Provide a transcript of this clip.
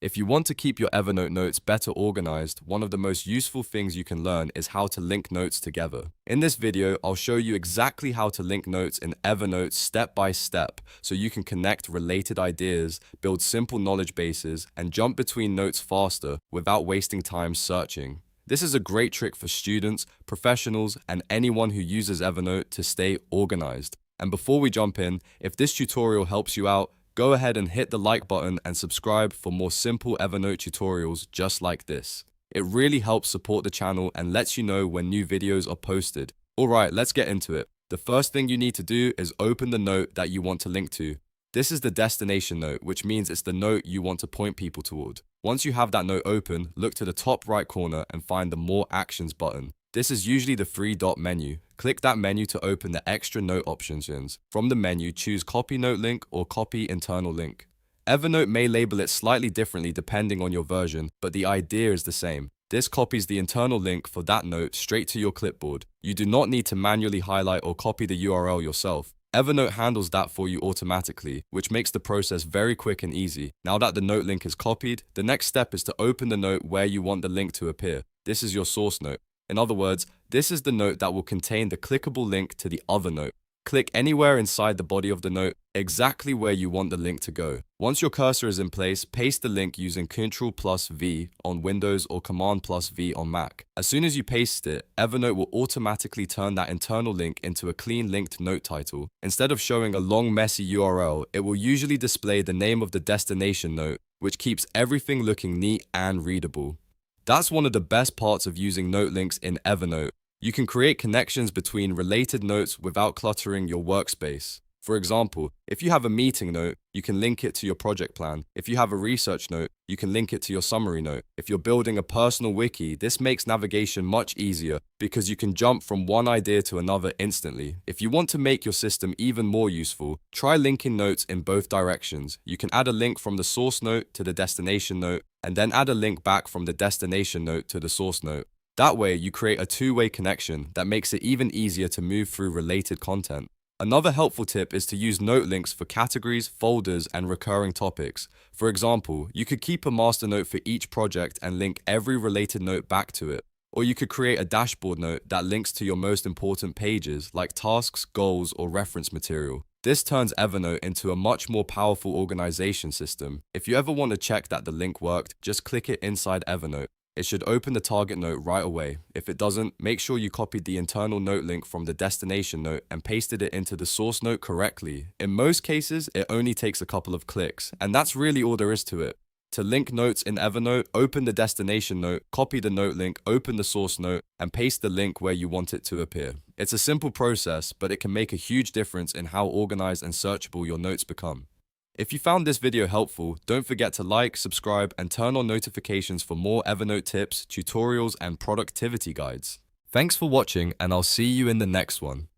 If you want to keep your Evernote notes better organized, one of the most useful things you can learn is how to link notes together. In this video, I'll show you exactly how to link notes in Evernote step by step so you can connect related ideas, build simple knowledge bases, and jump between notes faster without wasting time searching. This is a great trick for students, professionals, and anyone who uses Evernote to stay organized. And before we jump in, if this tutorial helps you out, go ahead and hit the like button and subscribe for more simple Evernote tutorials just like this. It really helps support the channel and lets you know when new videos are posted. Alright, let's get into it. The first thing you need to do is open the note that you want to link to. This is the destination note, which means it's the note you want to point people toward. Once you have that note open, look to the top right corner and find the More Actions button. This is usually the three-dot menu. Click that menu to open the extra note options. From the menu, choose Copy Note Link or Copy Internal Link. Evernote may label it slightly differently depending on your version, but the idea is the same. This copies the internal link for that note straight to your clipboard. You do not need to manually highlight or copy the URL yourself. Evernote handles that for you automatically, which makes the process very quick and easy. Now that the note link is copied, the next step is to open the note where you want the link to appear. This is your source note. In other words, this is the note that will contain the clickable link to the other note. Click anywhere inside the body of the note, exactly where you want the link to go. Once your cursor is in place, paste the link using Ctrl+V on Windows or Command+V on Mac. As soon as you paste it, Evernote will automatically turn that internal link into a clean linked note title. Instead of showing a long messy URL, it will usually display the name of the destination note, which keeps everything looking neat and readable. That's one of the best parts of using note links in Evernote. You can create connections between related notes without cluttering your workspace. For example, if you have a meeting note, you can link it to your project plan. If you have a research note, you can link it to your summary note. If you're building a personal wiki, this makes navigation much easier because you can jump from one idea to another instantly. If you want to make your system even more useful, try linking notes in both directions. You can add a link from the source note to the destination note, and then add a link back from the destination note to the source note. That way, you create a two-way connection that makes it even easier to move through related content. Another helpful tip is to use note links for categories, folders, and recurring topics. For example, you could keep a master note for each project and link every related note back to it. Or you could create a dashboard note that links to your most important pages, like tasks, goals, or reference material. This turns Evernote into a much more powerful organization system. If you ever want to check that the link worked, just click it inside Evernote. It should open the target note right away. If it doesn't, make sure you copied the internal note link from the destination note and pasted it into the source note correctly. In most cases, it only takes a couple of clicks, and that's really all there is to it. To link notes in Evernote, open the destination note, copy the note link, open the source note, and paste the link where you want it to appear. It's a simple process, but it can make a huge difference in how organized and searchable your notes become. If you found this video helpful, don't forget to like, subscribe, and turn on notifications for more Evernote tips, tutorials, and productivity guides. Thanks for watching, and I'll see you in the next one.